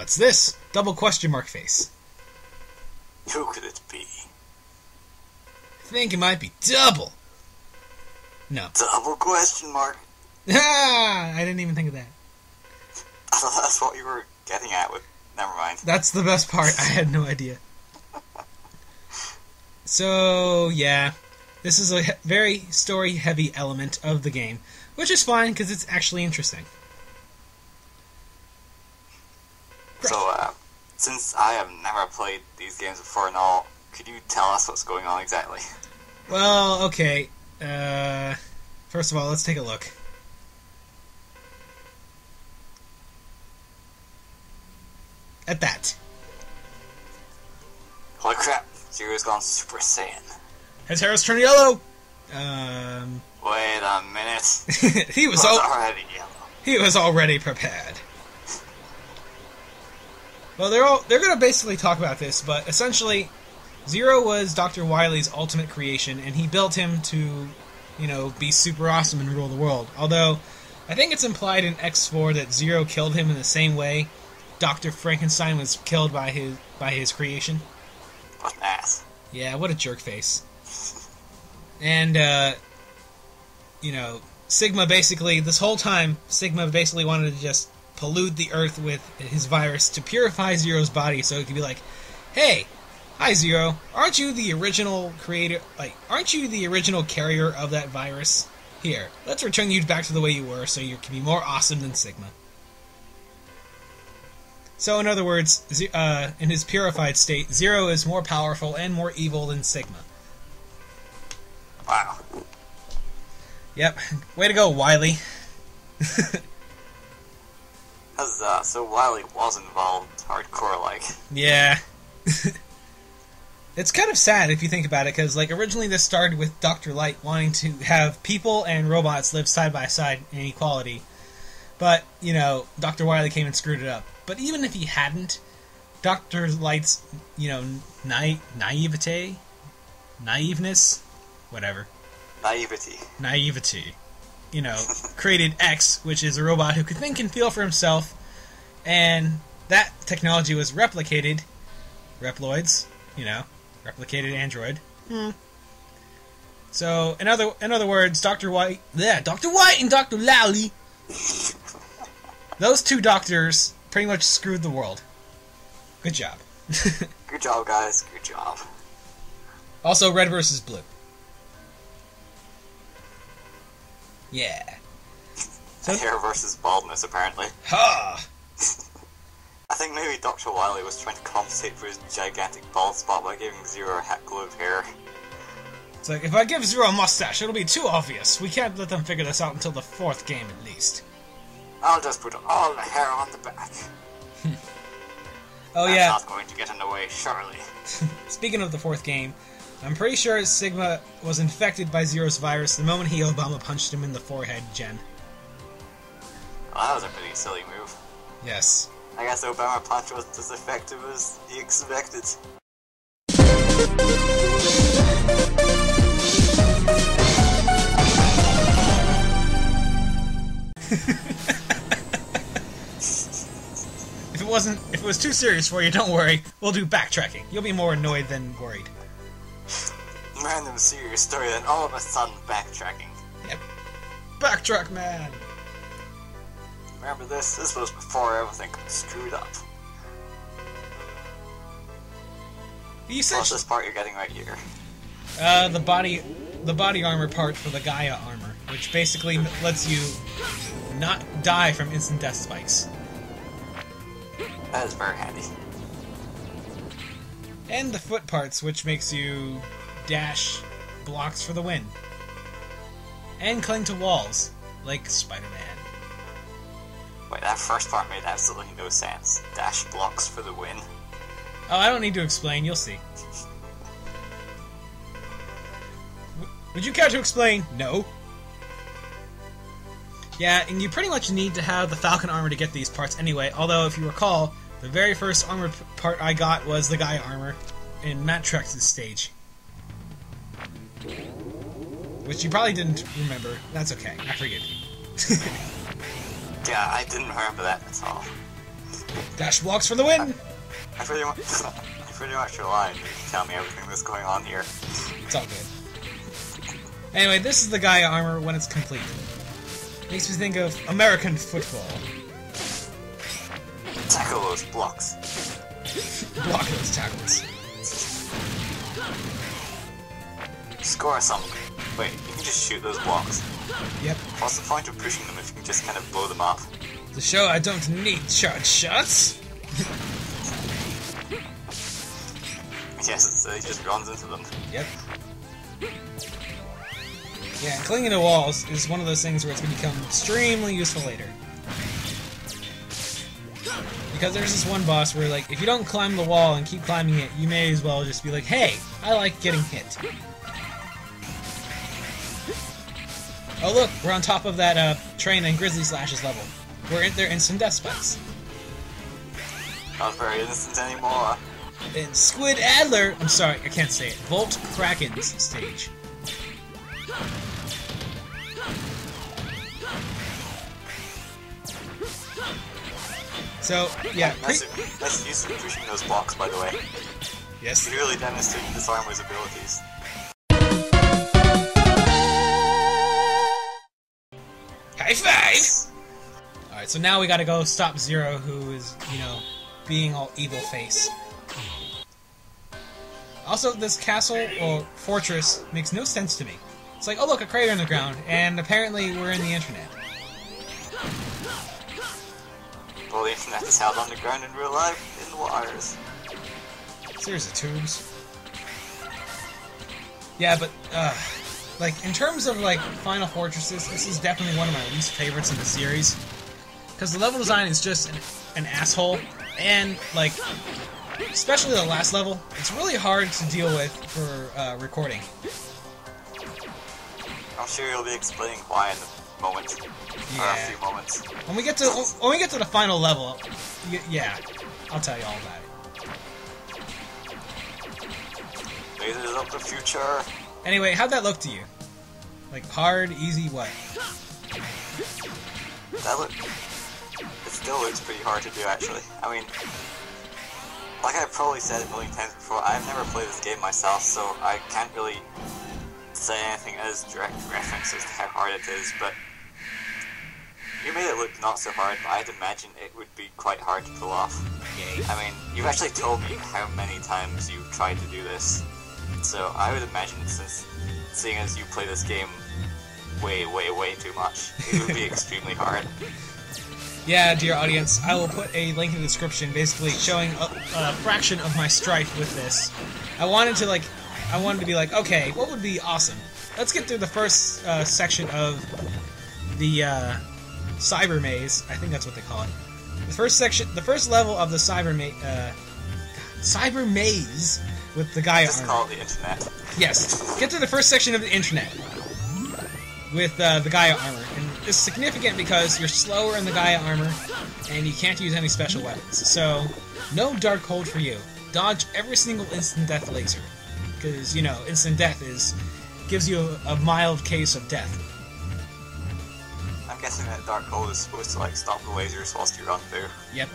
What's this? Double question mark face. Who could it be? I think it might be double. No. Double question mark? Ah! I didn't even think of that. I thought that's what you were getting at with... Never mind. That's the best part. I had no idea. So, yeah. This is a very story-heavy element of the game, which is fine because it's actually interesting. So, since I have never played these games before and all, could you tell us what's going on exactly? Well, okay. First of all, let's take a look. At that. Holy crap, Zero's gone Super Saiyan. His hair has turned yellow! Wait a minute. He was already yellow. He was already prepared. Well, they're going to basically talk about this, but essentially, Zero was Dr. Wily's ultimate creation, and he built him to, you know, be super awesome and rule the world. Although, I think it's implied in X4 that Zero killed him in the same way Dr. Frankenstein was killed by his creation. What an ass. Yeah, what a jerk face. And, you know, Sigma basically, this whole time, Sigma basically wanted to just pollute the Earth with his virus to purify Zero's body so it could be like, hey, hi Zero, aren't you the original creator, aren't you the original carrier of that virus? Here, let's return you back to the way you were so you can be more awesome than Sigma. So, in other words, in his purified state, Zero is more powerful and more evil than Sigma. Wow. Yep. Way to go, Wily. So Wily was involved hardcore-like. Yeah. It's kind of sad if you think about it, because originally this started with Dr. Light wanting to have people and robots live side by side in equality. But, you know, Dr. Wily came and screwed it up. But even if he hadn't, Dr. Light's, you know, naiveness, whatever. Naivety. You know, created X, which is a robot who could think and feel for himself, and that technology was replicated, Reploids, you know, replicated android. So, in other words, Dr. White and Dr. Lally, those two doctors pretty much screwed the world. Good job. Good job, guys. Good job. Also, red versus blue. Yeah. So, hair versus baldness, apparently. Ha! I think maybe Dr. Wily was trying to compensate for his gigantic bald spot by giving Zero a hat glue of hair. It's like, if I give Zero a mustache, it'll be too obvious. We can't let them figure this out until the 4th game, at least. I'll just put all the hair on the back. Oh, That's yeah. not going to get in the way, surely. Speaking of the 4th game, I'm pretty sure Sigma was infected by Zero's virus the moment he Obama punched him in the forehead, Jen. Well, that was a pretty silly move. Yes. I guess the Obama punch was as effective as he expected. If it was too serious for you, don't worry. We'll do backtracking. You'll be more annoyed than worried. Random serious story, then all of a sudden backtracking. Yep. Backtrack, man! Remember this? This was before everything got screwed up. What's this part you're getting right here? The body armor part for the Gaia armor, which basically lets you not die from instant death spikes. That is very handy. And the foot parts, which makes you dash blocks for the win. And cling to walls, like Spider-Man. Wait, that first part made absolutely no sense. Dash blocks for the win. Oh, I don't need to explain, you'll see. Would you care to explain? No. Yeah, and you pretty much need to have the Falcon armor to get these parts anyway, although if you recall, the very first armor part I got was the Gaia armor in Matt Trex's stage. Which you probably didn't remember. That's okay, I forgive you. Yeah, I didn't remember that at all. Dash blocks for the win! I pretty much, I pretty much rely on you to tell me everything that's going on here. It's all good. Anyway, this is the Gaia armor when it's complete. Makes me think of American football. Tackle those blocks. Block those tackles. Score some. Wait, you can just shoot those blocks. Yep. What's the point of pushing them if you can just kind of blow them up? To show I don't need charge shots. Yes, so he just runs into them. Yep. Yeah, clinging to walls is one of those things where it's going to become extremely useful later. Because there's this one boss where, like, if you don't climb the wall and keep climbing it, you may as well just be like, hey, I like getting hit. Oh look, we're on top of that train in Grizzly Slash's level. They're instant death spikes. Not very innocent anymore. In Squid Adler, I'm sorry, I can't say it, Volt Kraken's stage. So, yeah. Nice use of pushing those blocks, by the way. Yes. It's really demonstrating this armor's abilities. High five! Alright, so now we gotta go stop Zero, who is, you know, being all evil face. Also, this castle, or fortress, makes no sense to me. It's like, oh look, a crater in the ground, and apparently we're in the internet. Well, the internet is held underground in real life, in the wires. Seriously, tubes. Yeah, but, like, in terms of, like, Final Fortresses, this is definitely one of my least favorites in the series. Because the level design is just an asshole, and, like, especially the last level, it's really hard to deal with for, recording. I'm sure you'll be explaining why in a moment. Yeah. Or a few moments. When we get to the final level, yeah, I'll tell you all about it. Lasers of the future. Anyway, how'd that look to you? Like, hard, easy, what? It still looks pretty hard to do, actually. I mean, like I've probably said a million times before, I've never played this game myself, so I can't really say anything as direct reference as to how hard it is, but you made it look not so hard, but I'd imagine it would be quite hard to pull off. Yay. I mean, you've actually told me how many times you've tried to do this, so I would imagine, since seeing as you play this game way, way, way too much, it would be extremely hard. Yeah, dear audience, I will put a link in the description basically showing a fraction of my strife with this. I wanted to be like, okay, what would be awesome? Let's get through the first section of the cyber maze. I think that's what they call it. The first level of the cyber maze with the Gaia Just armor. call it the internet. Yes, get to the first section of the internet with the Gaia armor. And it's significant because you're slower in the Gaia armor, and you can't use any special weapons. So, no dark hold for you. Dodge every single instant death laser. Because, you know, instant death gives you a mild case of death. I'm guessing that dark hole is supposed to, like, stop the lasers whilst you run through. Yep.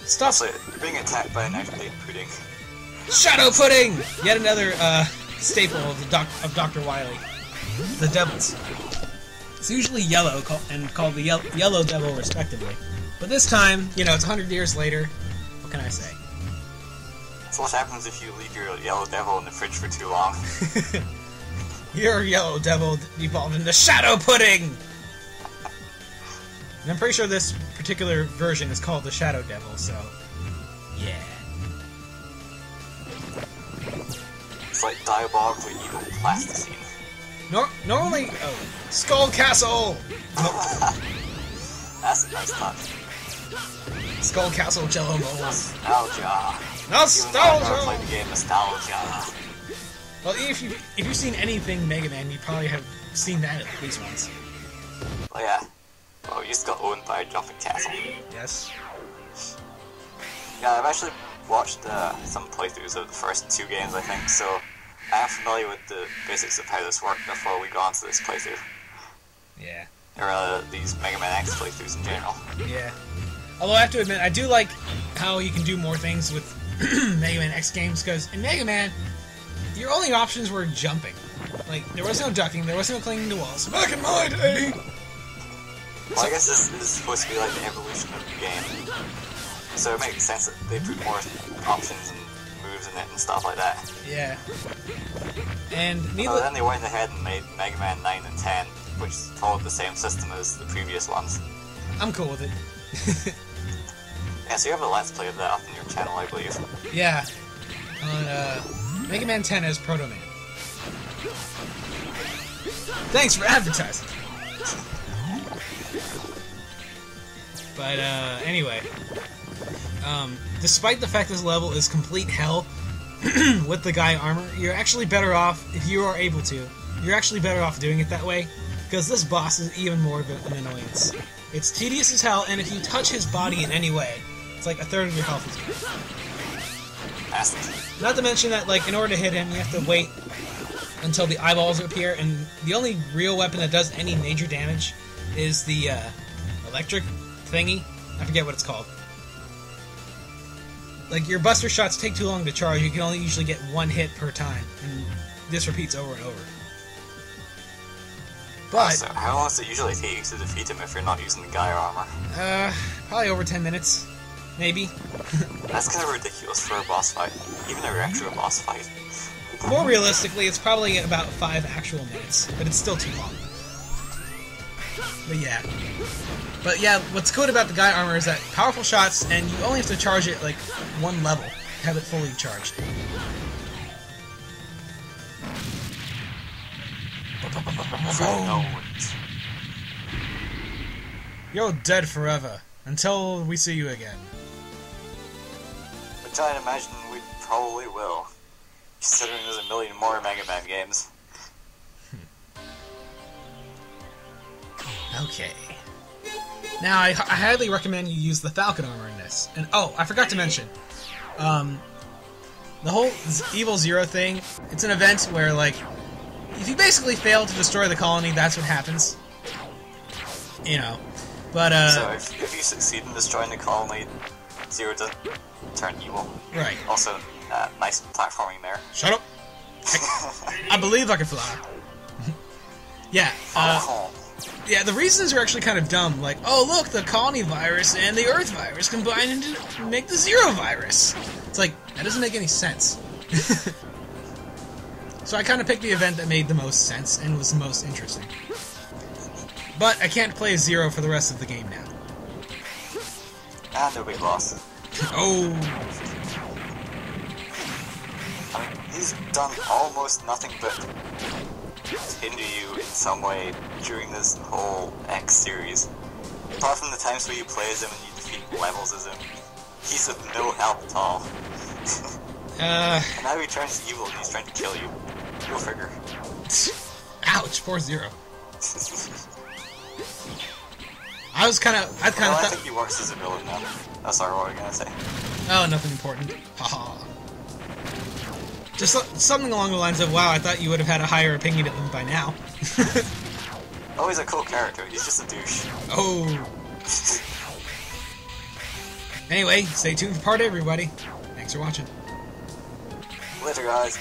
Stop. Also, being attacked by an out-of-date pudding. Shadow pudding! Yet another staple of Dr. Wily. The devils. It's usually yellow and called the Yellow Devil, respectively. But this time, you know, it's 100 years later. What can I say? So what happens if you leave your Yellow Devil in the fridge for too long? Your Yellow Devil evolved into Shadow Pudding! And I'm pretty sure this particular version is called the Shadow Devil, so... yeah. It's like diabolically evil plasticine. Normally... oh. Skull Castle! That's a nice touch. Skull Castle Jello Bowl. Nostalgia. Nostalgia! Even though I've never played the game Nostalgia. Well, if you've seen anything Mega Man, you probably have seen that at least once. Oh yeah. Well, we just got owned by a jumping castle. Yes. Yeah, I've actually watched some playthroughs of the first two games, I think, so I am familiar with the basics of how this worked before we go on to this playthrough. Yeah. Or these Mega Man X playthroughs in general. Yeah. Although I have to admit, I do like how you can do more things with Mega Man X games, because in Mega Man, your only options were jumping. Like, there was no ducking, there was no clinging to walls. Back in my day! Well, I guess this is supposed to be like the evolution of the game. So it makes sense that they put more options and moves in it and stuff like that. Yeah. And then they went ahead and made Mega Man 9 and 10, which followed the same system as the previous ones. I'm cool with it. Yeah, so you have a Let's Play of that up on your channel, I believe. Yeah. On Mega Man 10 as Proto Man. Thanks for advertising! But, anyway. Despite the fact this level is complete hell with the guy armor, you're actually better off, if you are able to, you're actually better off doing it that way, because this boss is even more of an annoyance. It's tedious as hell, and if you touch his body in any way, it's like a third of your health is gone. Not to mention that, like, in order to hit him, you have to wait until the eyeballs appear, and the only real weapon that does any major damage is the, electric thingy. I forget what it's called. Like, your buster shots take too long to charge, you can only usually get one hit per time, and this repeats over and over. But so how long does it usually take you to defeat him if you're not using the Gaia armor? Probably over 10 minutes. Maybe. That's kind of ridiculous for a boss fight. Even a actual boss fight. More realistically, it's probably about 5 actual minutes, but it's still too long. But yeah, what's good about the Gaia armor is that powerful shots, and you only have to charge it like one level to have it fully charged. You're dead forever, until we see you again. Which I'd imagine we probably will, considering there's a million more Mega Man games. Okay. Now, I highly recommend you use the Falcon armor in this. And, oh, I forgot to mention, the whole Evil Zero thing, it's an event where, like, if you basically fail to destroy the colony, that's what happens. You know. But, so if you succeed in destroying the colony, Zero doesn't turn evil. Right. Also, nice platforming there. Shut up! I believe I can fly. Yeah, yeah, the reasons are actually kind of dumb. Like, oh look, the colony virus and the Earth virus combine to make the Zero virus. It's like, that doesn't make any sense. So I kind of picked the event that made the most sense and was the most interesting. But I can't play Zero for the rest of the game now. No big loss. Oh. I mean, he's done almost nothing but hinder you in some way during this whole X series. Apart from the times where you play as him and you defeat levels as him, he's of no help at all. And now he turns evil and he's trying to kill you. Go figure. Ouch, poor Zero. I think he works as a villain now. Oh, sorry, what were you gonna say? Oh, nothing important. Haha. Just something along the lines of, wow, I thought you would have had a higher opinion of him by now. Oh, he's a cool character. He's just a douche. Oh. Anyway, stay tuned for part 8, everybody. Thanks for watching. Later, guys.